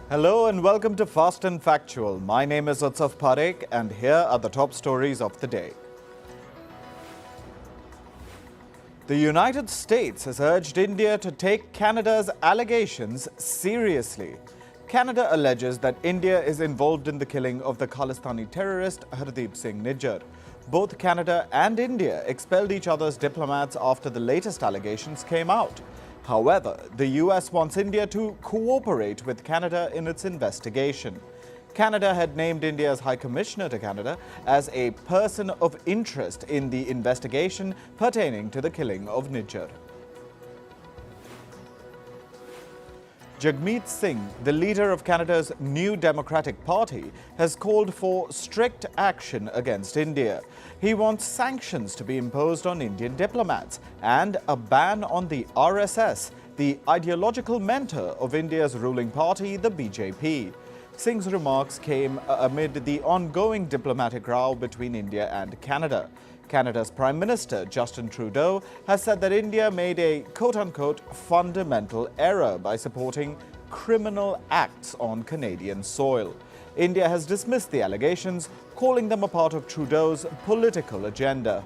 Hello and welcome to Fast and Factual. My name is Utsav Parekh and here are the top stories of the day. The United States has urged India to take Canada's allegations seriously. Canada alleges that India is involved in the killing of the Khalistani terrorist Hardeep Singh Nijjar. Both Canada and India expelled each other's diplomats after the latest allegations came out. However, the US wants India to cooperate with Canada in its investigation. Canada had named India's High Commissioner to Canada as a person of interest in the investigation pertaining to the killing of Nijjar. Jagmeet Singh, the leader of Canada's New Democratic Party, has called for strict action against India. He wants sanctions to be imposed on Indian diplomats and a ban on the RSS, the ideological mentor of India's ruling party, the BJP. Singh's remarks came amid the ongoing diplomatic row between India and Canada. Canada's Prime Minister, Justin Trudeau, has said that India made a quote-unquote fundamental error by supporting criminal acts on Canadian soil. India has dismissed the allegations, calling them a part of Trudeau's political agenda.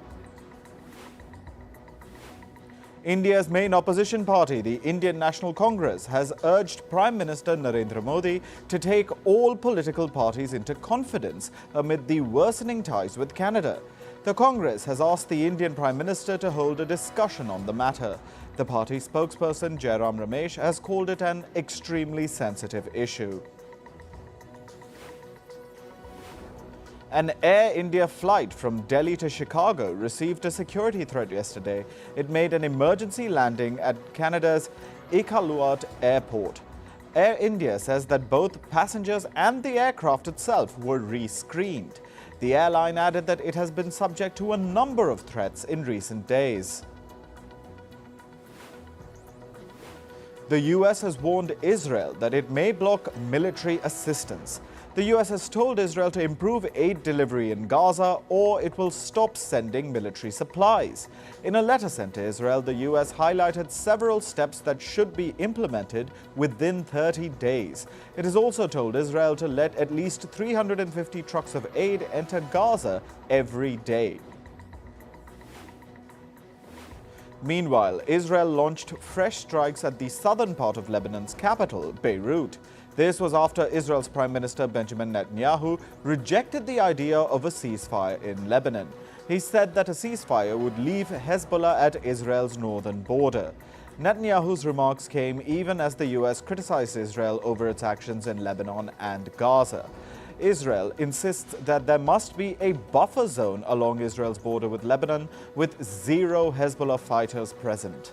India's main opposition party, the Indian National Congress, has urged Prime Minister Narendra Modi to take all political parties into confidence amid the worsening ties with Canada. The Congress has asked the Indian Prime Minister to hold a discussion on the matter. The party spokesperson Jairam Ramesh has called it an extremely sensitive issue. An Air India flight from Delhi to Chicago received a security threat yesterday. It made an emergency landing at Canada's Iqaluit Airport. Air India says that both passengers and the aircraft itself were re-screened. The airline added that it has been subject to a number of threats in recent days. The US has warned Israel that it may block military assistance. The US has told Israel to improve aid delivery in Gaza or it will stop sending military supplies. In a letter sent to Israel, the US highlighted several steps that should be implemented within 30 days. It has also told Israel to let at least 350 trucks of aid enter Gaza every day. Meanwhile, Israel launched fresh strikes at the southern part of Lebanon's capital, Beirut. This was after Israel's Prime Minister Benjamin Netanyahu rejected the idea of a ceasefire in Lebanon. He said that a ceasefire would leave Hezbollah at Israel's northern border. Netanyahu's remarks came even as the US criticized Israel over its actions in Lebanon and Gaza. Israel insists that there must be a buffer zone along Israel's border with Lebanon, with 0 Hezbollah fighters present.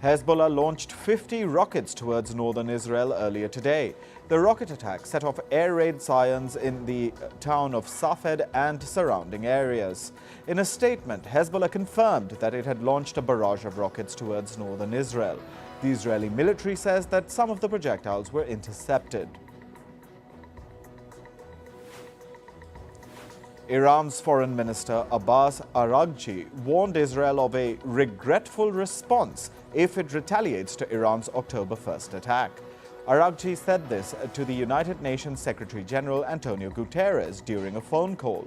Hezbollah launched 50 rockets towards northern Israel earlier today. The rocket attack set off air raid sirens in the town of Safed and surrounding areas. In a statement, Hezbollah confirmed that it had launched a barrage of rockets towards northern Israel. The Israeli military says that some of the projectiles were intercepted. Iran's Foreign Minister Abbas Araghchi warned Israel of a regretful response if it retaliates to Iran's October 1st attack. Araghchi said this to the United Nations Secretary General Antonio Guterres during a phone call.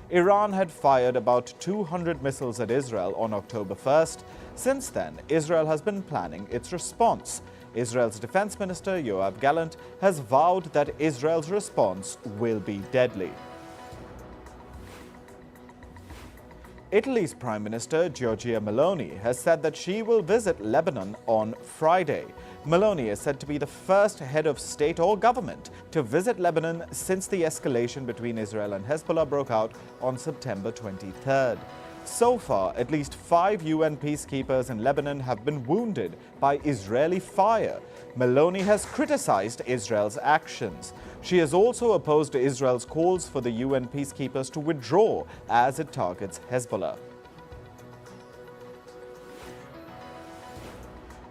Iran had fired about 200 missiles at Israel on October 1st. Since then, Israel has been planning its response. Israel's Defense Minister Yoav Gallant has vowed that Israel's response will be deadly. Italy's Prime Minister Giorgia Meloni has said that she will visit Lebanon on Friday. Meloni is said to be the first head of state or government to visit Lebanon since the escalation between Israel and Hezbollah broke out on September 23rd. So far, at least 5 UN peacekeepers in Lebanon have been wounded by Israeli fire. Meloni has criticized Israel's actions. She has also opposed Israel's calls for the UN peacekeepers to withdraw as it targets Hezbollah.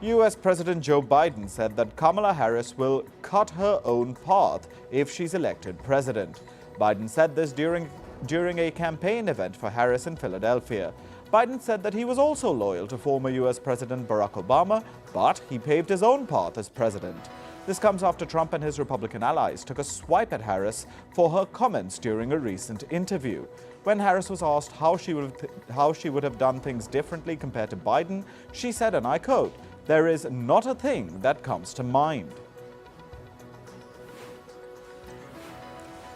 US President Joe Biden said that Kamala Harris will cut her own path if she's elected president. Biden said this during a campaign event for Harris in Philadelphia. Biden said that he was also loyal to former U.S. President Barack Obama, but he paved his own path as president. This comes after Trump and his Republican allies took a swipe at Harris for her comments during a recent interview. When Harris was asked how she would have done things differently compared to Biden, she said, and I quote, "There is not a thing that comes to mind."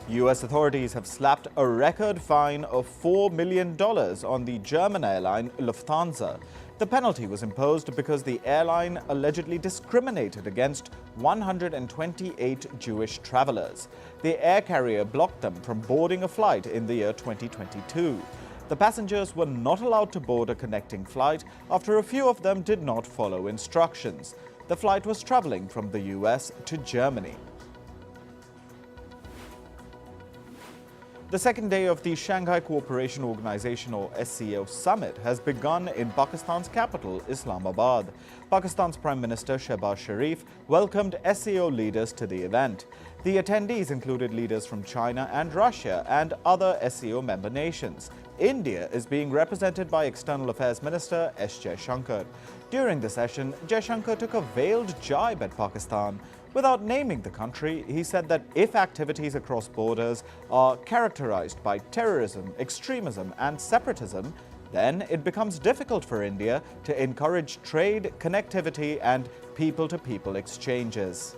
U.S. authorities have slapped a record fine of $4 million on the German airline Lufthansa. The penalty was imposed because the airline allegedly discriminated against 128 Jewish travelers. The air carrier blocked them from boarding a flight in the year 2022. The passengers were not allowed to board a connecting flight after a few of them did not follow instructions. The flight was traveling from the U.S. to Germany. The second day of the Shanghai Cooperation Organization or SCO summit has begun in Pakistan's capital, Islamabad. Pakistan's Prime Minister Shehbaz Sharif welcomed SCO leaders to the event. The attendees included leaders from China and Russia and other SCO member nations. India is being represented by External Affairs Minister S. Jaishankar. During the session, Jaishankar took a veiled jibe at Pakistan. Without naming the country, he said that if activities across borders are characterized by terrorism, extremism and separatism, then it becomes difficult for India to encourage trade, connectivity and people-to-people exchanges.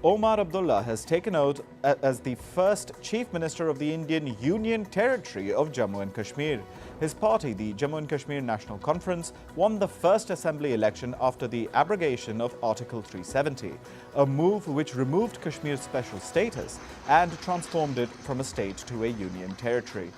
Omar Abdullah has taken oath as the first Chief Minister of the Indian Union Territory of Jammu and Kashmir. His party, the Jammu and Kashmir National Conference, won the first assembly election after the abrogation of Article 370, a move which removed Kashmir's special status and transformed it from a state to a union territory.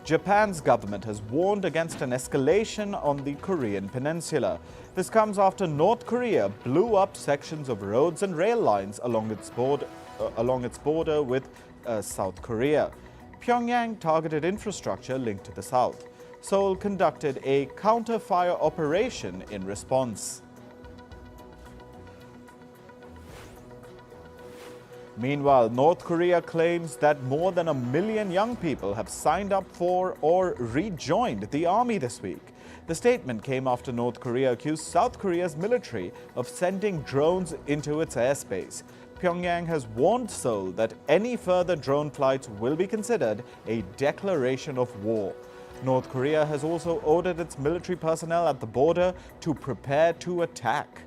Japan's government has warned against an escalation on the Korean Peninsula. This comes after North Korea blew up sections of roads and rail lines along its border with South Korea. Pyongyang targeted infrastructure linked to the south. Seoul conducted a counter-fire operation in response. Meanwhile, North Korea claims that more than 1 million young people have signed up for or rejoined the army this week. The statement came after North Korea accused South Korea's military of sending drones into its airspace. Pyongyang has warned Seoul that any further drone flights will be considered a declaration of war. North Korea has also ordered its military personnel at the border to prepare to attack.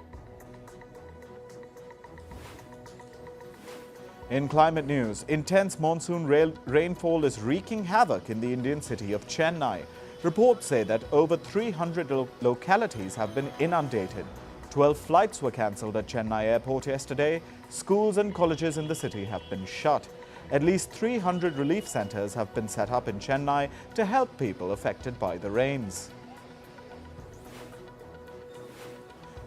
In climate news, intense monsoon rainfall is wreaking havoc in the Indian city of Chennai. Reports say that over 300 localities have been inundated. 12 flights were cancelled at Chennai Airport yesterday. Schools and colleges in the city have been shut. At least 300 relief centres have been set up in Chennai to help people affected by the rains.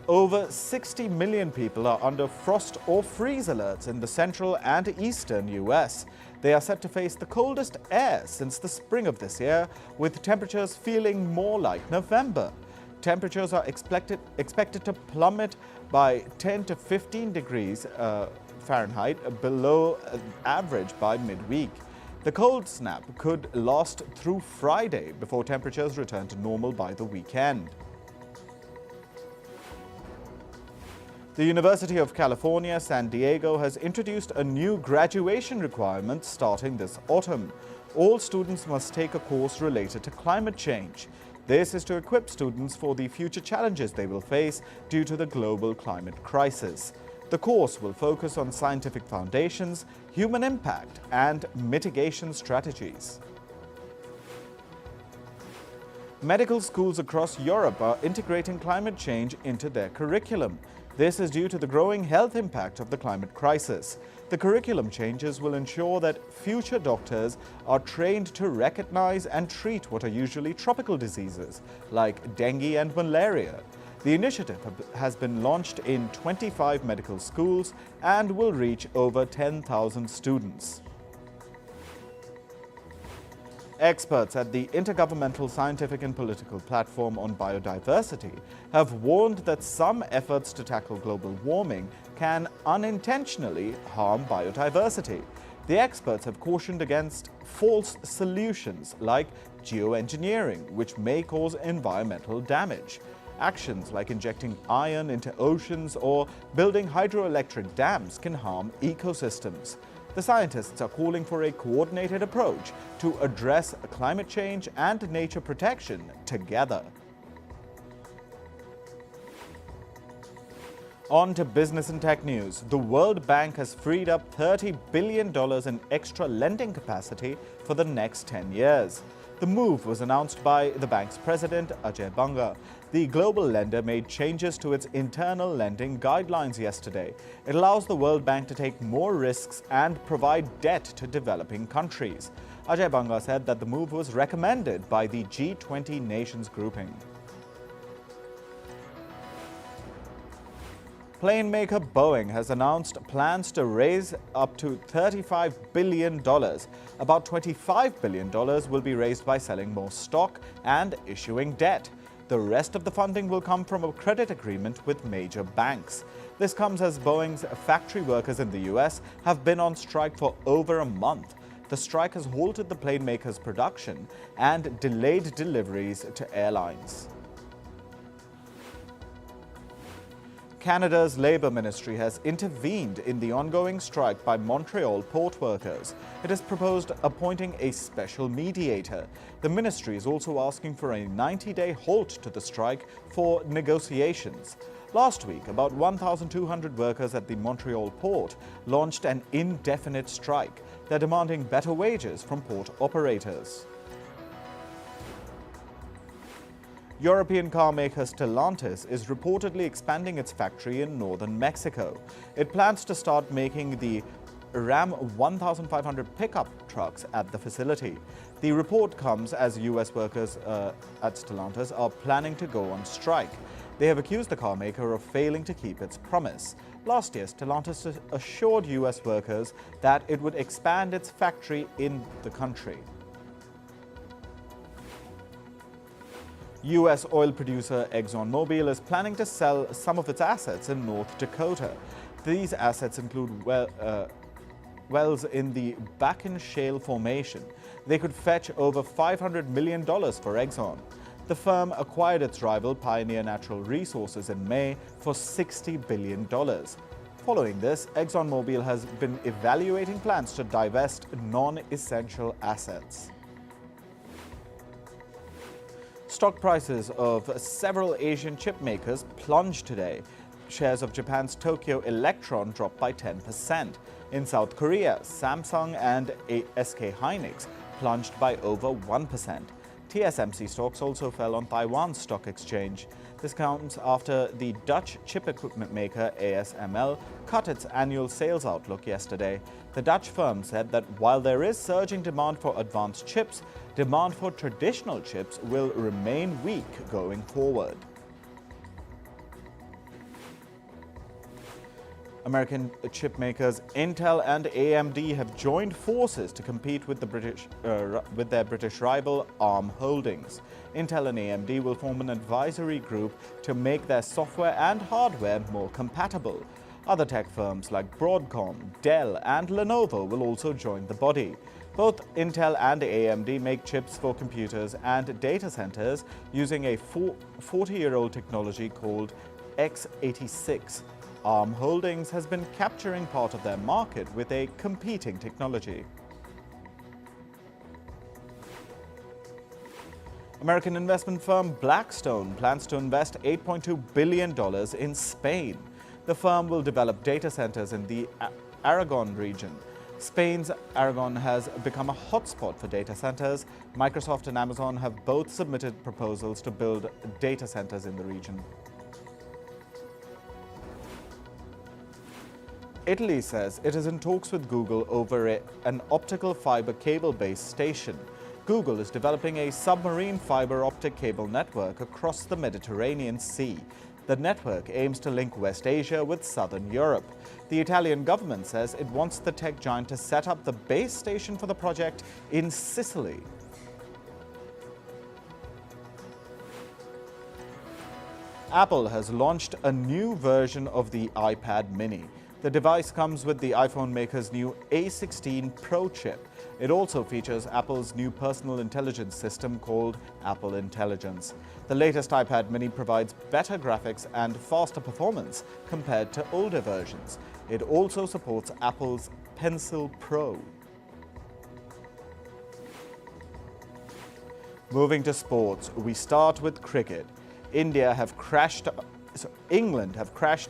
Over 60 million people are under frost or freeze alerts in the central and eastern U.S. They are set to face the coldest air since the spring of this year, with temperatures feeling more like November. Temperatures are expected to plummet by 10 to 15 degrees Fahrenheit below average by midweek. The cold snap could last through Friday before temperatures return to normal by the weekend. The University of California, San Diego has introduced a new graduation requirement starting this autumn. All students must take a course related to climate change. This is to equip students for the future challenges they will face due to the global climate crisis. The course will focus on scientific foundations, human impact, and mitigation strategies. Medical schools across Europe are integrating climate change into their curriculum. This is due to the growing health impact of the climate crisis. The curriculum changes will ensure that future doctors are trained to recognize and treat what are usually tropical diseases like dengue and malaria. The initiative has been launched in 25 medical schools and will reach over 10,000 students. Experts at the Intergovernmental Scientific and Political Platform on Biodiversity have warned that some efforts to tackle global warming can unintentionally harm biodiversity. The experts have cautioned against false solutions like geoengineering, which may cause environmental damage. Actions like injecting iron into oceans or building hydroelectric dams can harm ecosystems. The scientists are calling for a coordinated approach to address climate change and nature protection together. On to business and tech news. The World Bank has freed up $30 billion in extra lending capacity for the next 10 years. The move was announced by the bank's president, Ajay Banga. The global lender made changes to its internal lending guidelines yesterday. It allows the World Bank to take more risks and provide debt to developing countries. Ajay Banga said that the move was recommended by the G20 nations grouping. Plane maker Boeing has announced plans to raise up to $35 billion. About $25 billion will be raised by selling more stock and issuing debt. The rest of the funding will come from a credit agreement with major banks. This comes as Boeing's factory workers in the US have been on strike for over a month. The strike has halted the plane maker's production and delayed deliveries to airlines. Canada's Labour Ministry has intervened in the ongoing strike by Montreal Port workers. It has proposed appointing a special mediator. The ministry is also asking for a 90-day halt to the strike for negotiations. Last week, about 1,200 workers at the Montreal Port launched an indefinite strike. They're demanding better wages from port operators. European car maker Stellantis is reportedly expanding its factory in northern Mexico. It plans to start making the Ram 1500 pickup trucks at the facility. The report comes as US workers at Stellantis are planning to go on strike. They have accused the car maker of failing to keep its promise. Last year, Stellantis assured US workers that it would expand its factory in the country. US oil producer ExxonMobil is planning to sell some of its assets in North Dakota. These assets include wells in the Bakken Shale Formation. They could fetch over $500 million for Exxon. The firm acquired its rival Pioneer Natural Resources in May for $60 billion. Following this, ExxonMobil has been evaluating plans to divest non-essential assets. Stock prices of several Asian chip makers plunged today. Shares of Japan's Tokyo Electron dropped by 10%. In South Korea, Samsung and SK Hynix plunged by over 1%. TSMC stocks also fell on Taiwan's stock exchange. This comes after the Dutch chip equipment maker ASML cut its annual sales outlook yesterday. The Dutch firm said that while there is surging demand for advanced chips, demand for traditional chips will remain weak going forward. American chip makers Intel and AMD have joined forces to compete with their British rival ARM Holdings. Intel and AMD will form an advisory group to make their software and hardware more compatible. Other tech firms like Broadcom, Dell, and Lenovo will also join the body. Both Intel and AMD make chips for computers and data centers using a 40-year-old technology called x86. ARM Holdings has been capturing part of their market with a competing technology. American investment firm Blackstone plans to invest $8.2 billion in Spain. The firm will develop data centers in the Aragon region. Spain's Aragon has become a hotspot for data centers. Microsoft and Amazon have both submitted proposals to build data centers in the region. Italy says it is in talks with Google over an optical fiber cable-based station. Google is developing a submarine fiber optic cable network across the Mediterranean Sea. The network aims to link West Asia with Southern Europe. The Italian government says it wants the tech giant to set up the base station for the project in Sicily. Apple has launched a new version of the iPad mini. The device comes with the iPhone maker's new A16 Pro chip. It also features Apple's new personal intelligence system called Apple Intelligence. The latest iPad mini provides better graphics and faster performance compared to older versions. It also supports Apple's Pencil Pro. Moving to sports, we start with cricket. England have crashed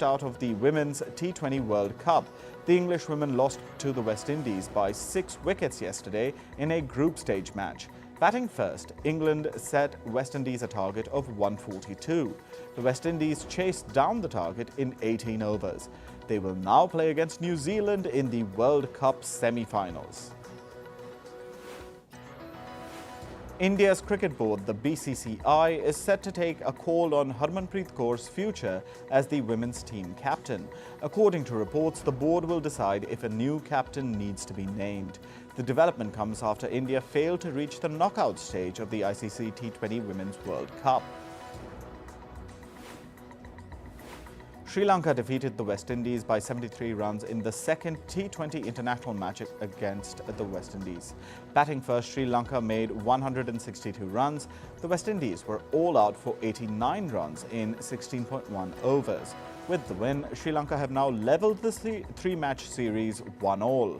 out of the Women's T20 World Cup. The English women lost to the West Indies by 6 wickets yesterday in a group stage match. Batting first, England set West Indies a target of 142. The West Indies chased down the target in 18 overs. They will now play against New Zealand in the World Cup semi-finals. India's cricket board, the BCCI, is set to take a call on Harmanpreet Kaur's future as the women's team captain. According to reports, the board will decide if a new captain needs to be named. The development comes after India failed to reach the knockout stage of the ICC T20 Women's World Cup. Sri Lanka defeated the West Indies by 73 runs in the second T20 international match against the West Indies. Batting first, Sri Lanka made 162 runs. The West Indies were all out for 89 runs in 16.1 overs. With the win, Sri Lanka have now levelled the three-match series 1-1.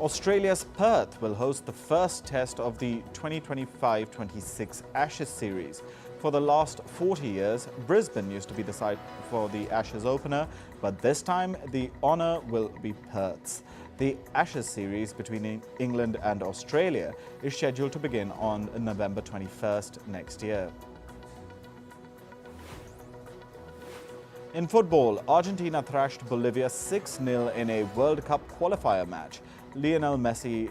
Australia's Perth will host the first test of the 2025-26 Ashes series. For the last 40 years, Brisbane used to be the site for the Ashes opener, but this time the honour will be Perth's. The Ashes series between England and Australia is scheduled to begin on November 21st next year. In football, Argentina thrashed Bolivia 6-0 in a World Cup qualifier match. Lionel Messi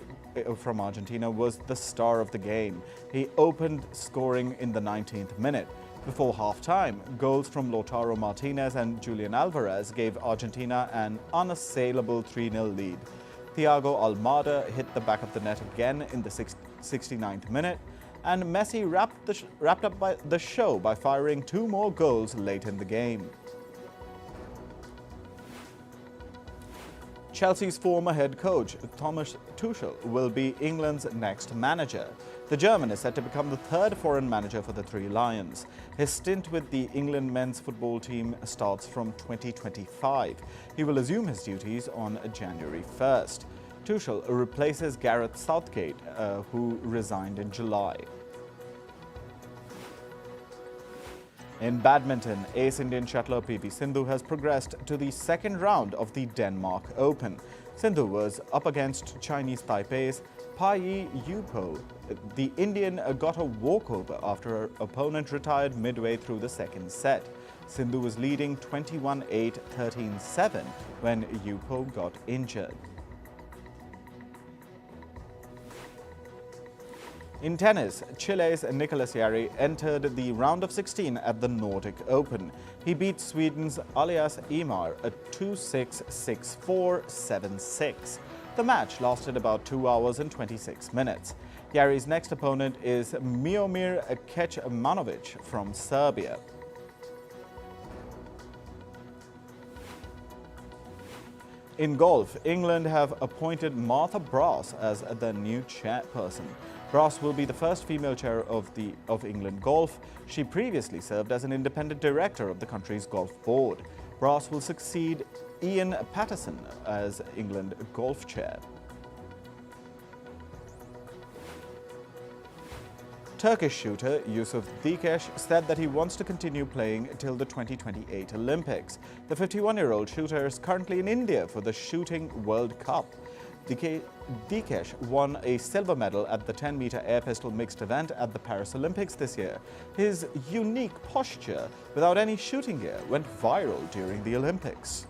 from Argentina was the star of the game. He opened scoring in the 19th minute. Before half-time, goals from Lautaro Martinez and Julian Alvarez gave Argentina an unassailable 3-0 lead. Thiago Almada hit the back of the net again in the 69th minute, and Messi wrapped up the show by firing 2 more goals late in the game. Chelsea's former head coach, Thomas Tuchel, will be England's next manager. The German is set to become the 3rd foreign manager for the Three Lions. His stint with the England men's football team starts from 2025. He will assume his duties on January 1st. Tuchel replaces Gareth Southgate, who resigned in July. In badminton, ace Indian shuttler PV Sindhu has progressed to the second round of the Denmark Open. Sindhu was up against Chinese Taipei's Pai Yupo. The Indian got a walkover after her opponent retired midway through the second set. Sindhu was leading 21-8, 13-7 when Yupo got injured. In tennis, Chile's Nicholas Yari entered the round of 16 at the Nordic Open. He beat Sweden's Elias Imar at 2-6, 6-4, 7-6. The match lasted about 2 hours and 26 minutes. Yari's next opponent is Miomir Kecmanovic from Serbia. In golf, England have appointed Martha Brass as the new chairperson. Brass will be the first female chair of England Golf. She previously served as an independent director of the country's golf board. Brass will succeed Ian Patterson as England Golf chair. Turkish shooter Yusuf Dikesh said that he wants to continue playing till the 2028 Olympics. The 51-year-old shooter is currently in India for the Shooting World Cup. Dikesh won a silver medal at the 10-meter air pistol mixed event at the Paris Olympics this year. His unique posture without any shooting gear went viral during the Olympics.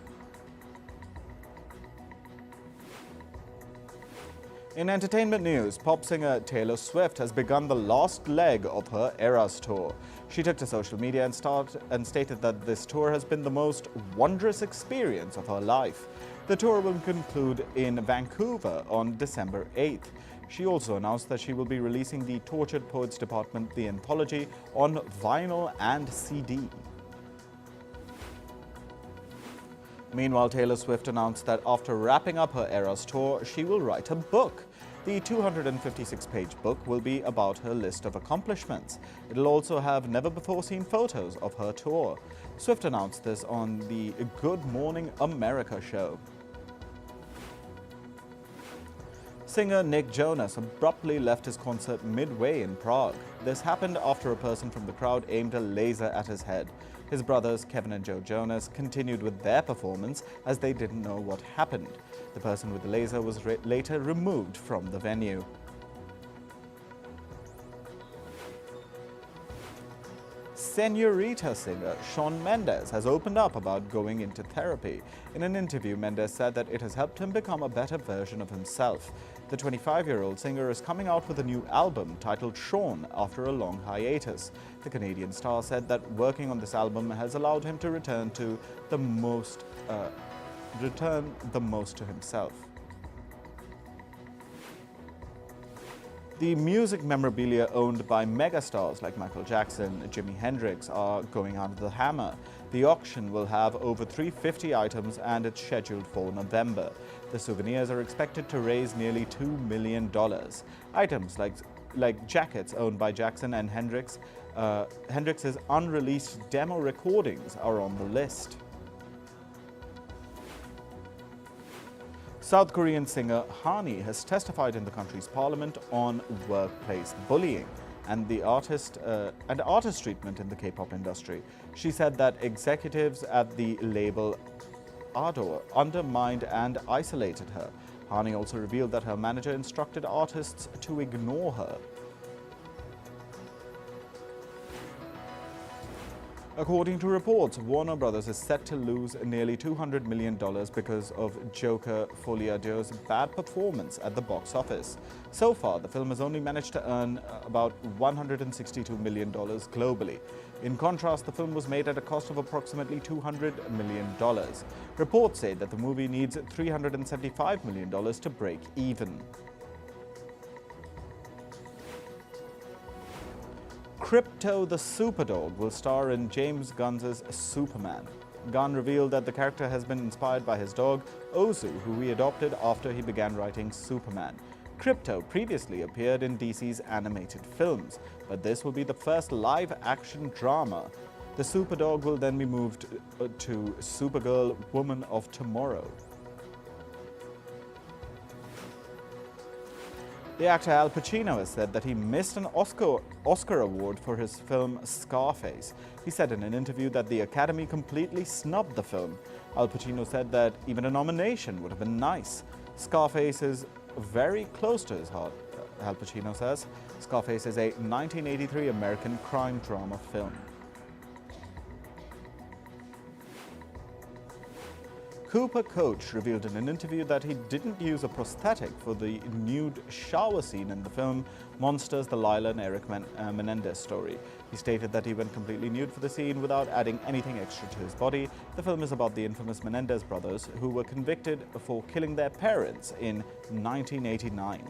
In entertainment news, pop singer Taylor Swift has begun the last leg of her Eras tour. She took to social media and stated that this tour has been the most wondrous experience of her life. The tour will conclude in Vancouver on December 8th. She also announced that she will be releasing the Tortured Poets Department, the anthology, on vinyl and CD. Meanwhile, Taylor Swift announced that after wrapping up her Eras tour, she will write a book. The 256-page book will be about her list of accomplishments. It'll also have never-before-seen photos of her tour. Swift announced this on the Good Morning America show. Singer Nick Jonas abruptly left his concert midway in Prague. This happened after a person from the crowd aimed a laser at his head. His brothers, Kevin and Joe Jonas, continued with their performance as they didn't know what happened. The person with the laser was later removed from the venue. Señorita singer Shawn Mendes has opened up about going into therapy. In an interview, Mendes said that it has helped him become a better version of himself. The 25-year-old singer is coming out with a new album titled Shawn after a long hiatus. The Canadian star said that working on this album has allowed him to return the most to himself. The music memorabilia owned by megastars like Michael Jackson and Jimi Hendrix are going under the hammer. The auction will have over 350 items and it's scheduled for November. The souvenirs are expected to raise nearly $2 million. Items like jackets owned by Jackson and Hendrix's unreleased demo recordings are on the list. South Korean singer Hani has testified in the country's parliament on workplace bullying and artist treatment in the K-pop industry. She said that executives at the label Ardor undermined and isolated her. Hani also revealed that her manager instructed artists to ignore her. According to reports, Warner Bros. Is set to lose nearly $200 million because of Joker Folie à Deux's bad performance at the box office. So far, the film has only managed to earn about $162 million globally. In contrast, the film was made at a cost of approximately $200 million. Reports say that the movie needs $375 million to break even. Crypto the Superdog will star in James Gunn's Superman. Gunn revealed that the character has been inspired by his dog, Ozu, who he adopted after he began writing Superman. Crypto previously appeared in DC's animated films, but this will be the first live-action drama. The Superdog will then be moved to Supergirl Woman of Tomorrow. The actor Al Pacino has said that he missed an Oscar award for his film Scarface. He said in an interview that the Academy completely snubbed the film. Al Pacino said that even a nomination would have been nice. Scarface is very close to his heart, Al Pacino says. Scarface is a 1983 American crime drama film. Cooper Coach revealed in an interview that he didn't use a prosthetic for the nude shower scene in the film Monsters, the Lila and Eric Menendez story. He stated that he went completely nude for the scene without adding anything extra to his body. The film is about the infamous Menendez brothers who were convicted for killing their parents in 1989.